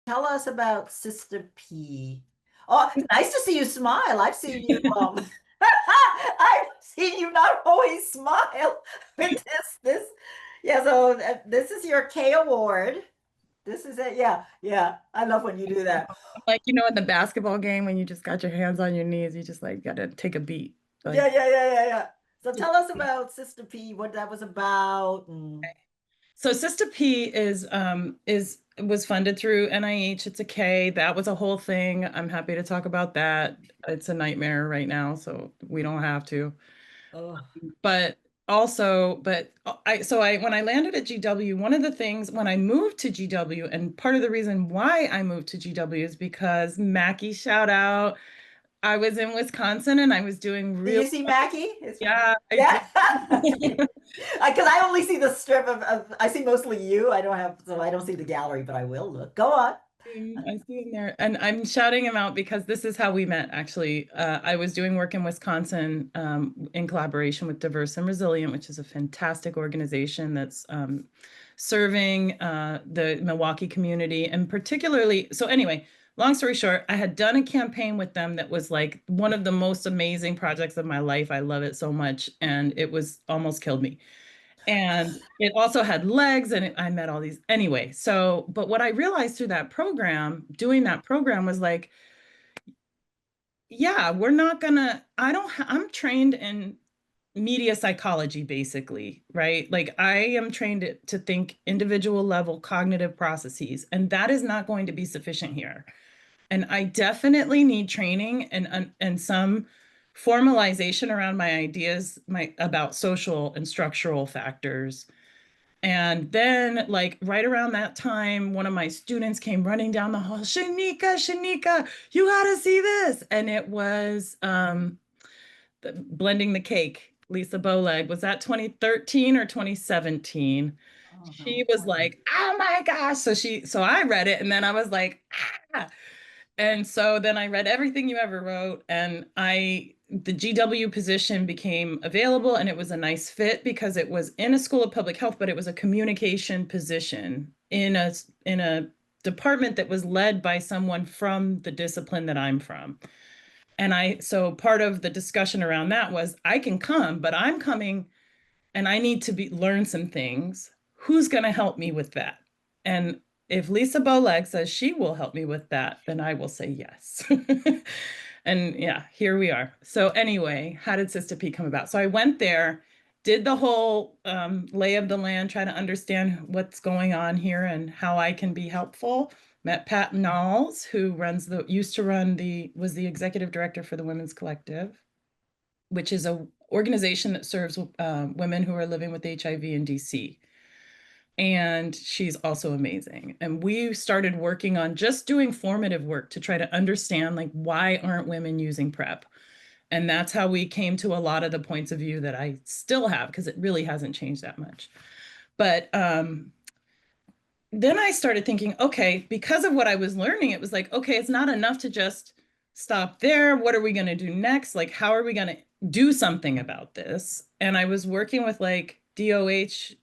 Tell us about Sister P. Oh, nice to see you smile. I've seen you I've seen you not always smile with this. Yeah, so this is your K award. This is it. Yeah, yeah. I love when you do that. Like, in the basketball game when you just got your hands on your knees, you just like gotta take a beat. Yeah, Like, yeah, yeah, yeah, yeah. So tell us about Sister P, what that was about. so SISTA-P is was funded through NIH. It's a K. That was a whole thing. I'm happy to talk about that. It's a nightmare right now, so we don't have to. Oh, But also, but I when I landed at GW, one of the things when I moved to GW, and part of the reason why I moved to GW is because Mackie, shout out. I was in Wisconsin and I was doing did you real, see Mackie? yeah, I Yeah. did. Because I only see the strip I see mostly you. I don't have, so I don't see the gallery, but I will look. Go on. I see him there. And I'm shouting him out because this is how we met, actually. I was doing work in Wisconsin in collaboration with Diverse and Resilient, which is a fantastic organization that's serving the Milwaukee community. And particularly, so anyway, long story short, I had done a campaign with them that was like one of the most amazing projects of my life. I love it so much. And it was almost killed me. And it also had legs I met all these anyway. So, but what I realized through that program, doing that program was like, yeah, we're not gonna, I don't, I'm trained in media psychology, basically, right? Like I am trained to think individual level cognitive processes, and that is not going to be sufficient here. And I definitely need training and some formalization around my ideas, my about social and structural factors. And then, like, right around that time, one of my students came running down the hall, Shawnika, you gotta see this. And it was Blending the Cake, Lisa Bowleg. Was that 2013 or 2017? Oh She no. was like, oh my gosh. So I read it and then I was like, ah. And so then I read everything you ever wrote, and the GW position became available, and it was a nice fit because it was in a school of public health, but it was a communication position in a department that was led by someone from the discipline that I'm from. And so part of the discussion around that was I can come, but I'm coming and I need to learn some things. Who's going to help me with that? And if Lisa Boleg says she will help me with that, then I will say yes. And yeah, here we are. So anyway, how did SISTA-P come about? So I went there, did the whole lay of the land, try to understand what's going on here and how I can be helpful. Met Pat Knowles, who was the executive director for the Women's Collective, which is a organization that serves women who are living with HIV in DC. And she's also amazing. And we started working on just doing formative work to try to understand, like, why aren't women using PrEP? And that's how we came to a lot of the points of view that I still have, because it really hasn't changed that much. But then I started thinking, okay, because of what I was learning, it was like, okay, it's not enough to just stop there. What are we going to do next? Like, how are we going to do something about this? And I was working with like DOH,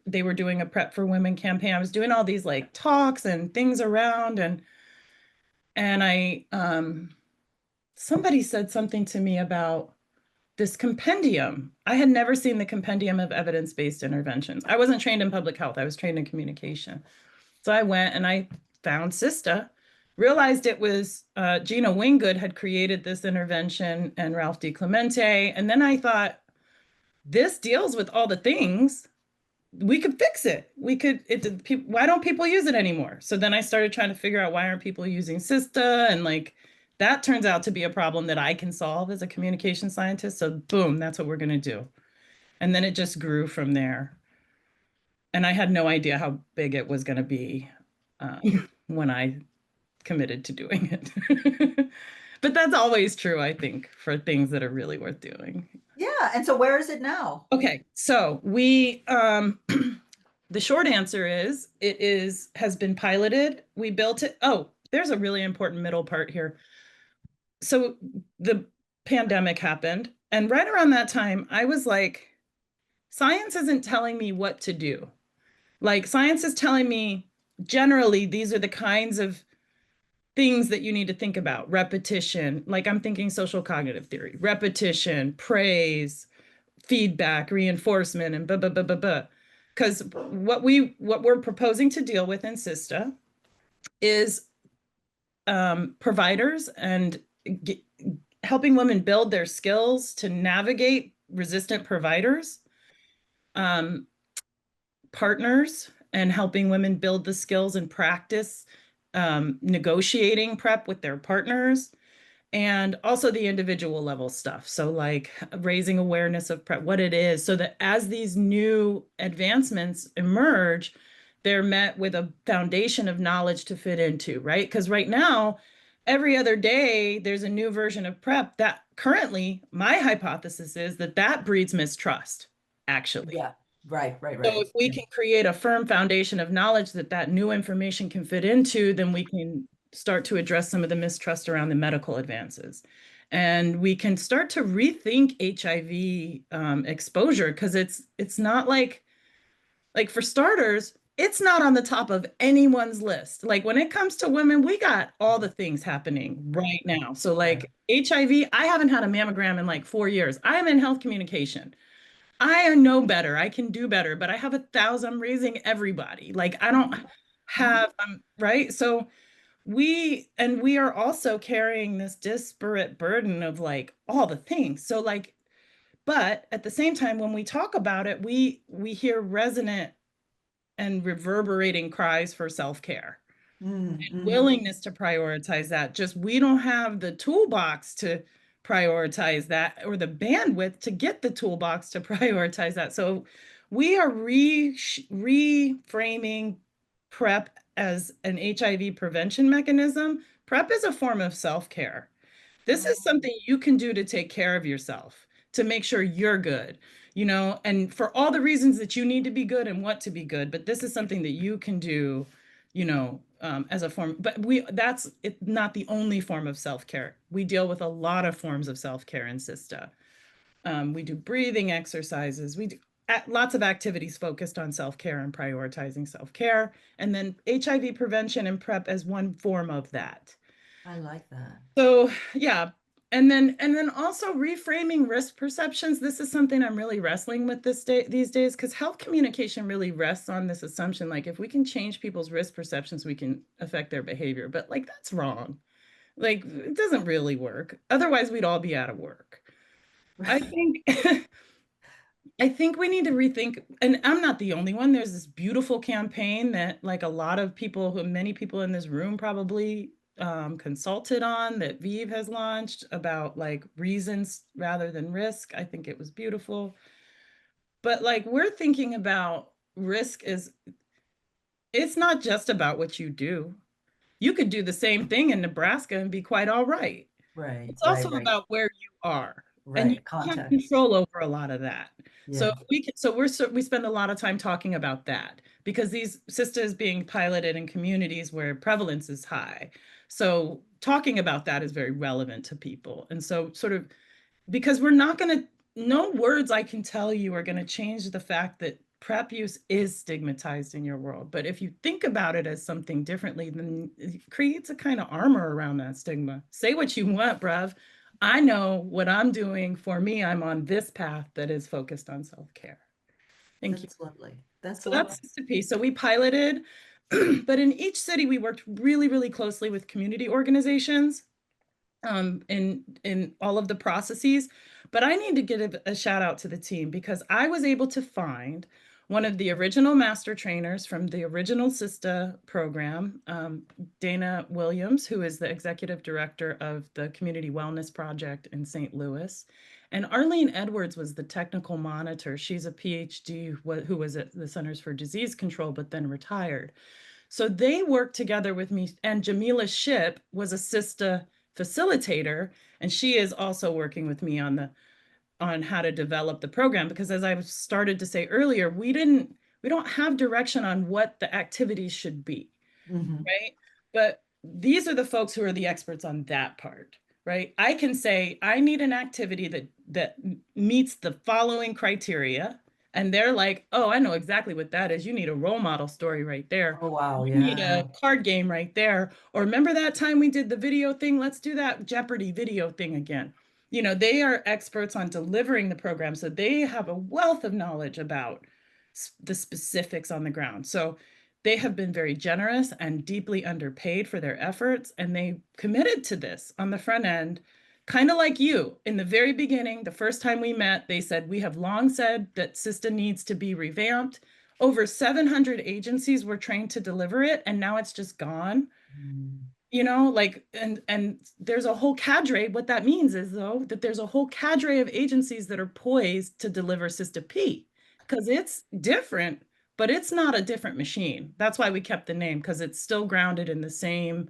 they were doing a PrEP for Women campaign. I was doing all these like talks and things around, and I somebody said something to me about this compendium. I had never seen the compendium of evidence-based interventions. I wasn't trained in public health. I was trained in communication. So I went and I found SISTA, realized it was Gina Winggood had created this intervention and Ralph D. Clemente. And then I thought, this deals with all the things. We could fix it. Why don't people use it anymore? So then I started trying to figure out, why aren't people using SISTA? And like, that turns out to be a problem that I can solve as a communication scientist. So boom, that's what we're going to do. And then it just grew from there. And I had no idea how big it was going to be when I committed to doing it. But that's always true, I think, for things that are really worth doing. Yeah. And so where is it now? Okay, so we the short answer is has been piloted. We built it. Oh, there's a really important middle part here. So the pandemic happened, and right around that time, I was like, science isn't telling me what to do. Like, science is telling me generally, these are the kinds of things that you need to think about. Repetition, like I'm thinking social cognitive theory, repetition, praise, feedback, reinforcement, and blah, blah, blah, blah, blah. Because what we're proposing to deal with in SISTA is providers and helping women build their skills to navigate resistant providers, um, partners, and helping women build the skills and practice negotiating PrEP with their partners, and also the individual level stuff. So like raising awareness of PrEP, what it is, so that as these new advancements emerge, they're met with a foundation of knowledge to fit into, right? Because right now, every other day, there's a new version of PrEP that currently, my hypothesis is that that breeds mistrust, actually. Yeah. Right, So right. if we Yeah. can create a firm foundation of knowledge that that new information can fit into, then we can start to address some of the mistrust around the medical advances. And we can start to rethink HIV exposure, because it's not like for starters, it's not on the top of anyone's list. Like when it comes to women, we got all the things happening right now. So Right. like HIV, I haven't had a mammogram in like 4 years. I am in health communication. I know better. I can do better, but I have 1,000. I'm raising everybody. Like I don't Mhm. have, right? So we are also carrying this disparate burden of like all the things. So like, but at the same time, when we talk about it, we hear resonant and reverberating cries for self-care, Mhm. willingness to prioritize that. Just we don't have the toolbox to prioritize that, or the bandwidth to get the toolbox to prioritize that. So we are reframing PrEP as an HIV prevention mechanism. PrEP is a form of self-care. This is Oh, something you can do to take care of yourself, to make sure you're good, and for all the reasons that you need to be good and want to be good. But this is something that you can do, as a form. But that's not the only form of self-care. We deal with a lot of forms of self-care in SISTA. We do breathing exercises. We do lots of activities focused on self-care and prioritizing self-care. And then HIV prevention and PrEP as one form of that. I like that. So yeah, and then also reframing risk perceptions. This is something I'm really wrestling with these days, because health communication really rests on this assumption, like if we can change people's risk perceptions, we can affect their behavior. But like that's wrong. Like it doesn't really work. Otherwise, we'd all be out of work. I think I think we need to rethink, and I'm not the only one. There's this beautiful campaign that, like, a lot of people, who many people in this room probably consulted on, that Vive has launched, about like reasons rather than risk. I think it was beautiful. But like, we're thinking about risk is, it's not just about what you do. You could do the same thing in Nebraska and be quite all right. Right, It's also right. about where you are, and you Right. have Context. control over a lot of that. So Yeah. if we spend a lot of time talking about that, because these systems being piloted in communities where prevalence is high. So talking about that is very relevant to people. And so sort of, because we're not going to, no words I can tell you are going to change the fact that PrEP use is stigmatized in your world. But if you think about it as something differently, then it creates a kind of armor around that stigma. Say what you want, bruv. I know what I'm doing. For me, I'm on this path that is focused on self-care. Thank you. That's lovely. That's So lovely. that's SISTA-P. So we piloted, but in each city, we worked really, really closely with community organizations in all of the processes. But I need to give a shout out to the team, because I was able to find one of the original master trainers from the original SISTA program, Dana Williams, who is the executive director of the Community Wellness Project in St. Louis. And Arlene Edwards was the technical monitor. She's a PhD who was at the Centers for Disease Control, but then retired. So they worked together with me, and Jamila Ship was a SISTA facilitator, and she is also working with me on how to develop the program, because as I started to say earlier, we don't have direction on what the activities should be, Hmm. right? But these are the folks who are the experts on that part, right? I can say I need an activity that meets the following criteria, And they're like, oh, I know exactly what that is. You need a role model story right there. Oh, wow. You need Yeah. a card game right there. Or remember that time we did the video thing? Let's do that Jeopardy video thing again. You know, they are experts on delivering the program. So they have a wealth of knowledge about the specifics on the ground. So they have been very generous and deeply underpaid for their efforts. And they committed to this on the front end, kind of like you. In the very beginning, the first time we met, they said, we have long said that SISTA needs to be revamped. Over 700 agencies were trained to deliver it, and now it's just gone. Mm. You know, like, and there's a whole cadre. What that means is, though, that there's a whole cadre of agencies that are poised to deliver SISTA-P because it's different, but it's not a different machine. That's why we kept the name, because it's still grounded in the same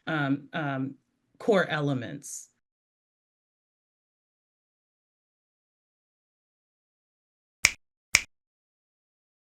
um, um, core elements.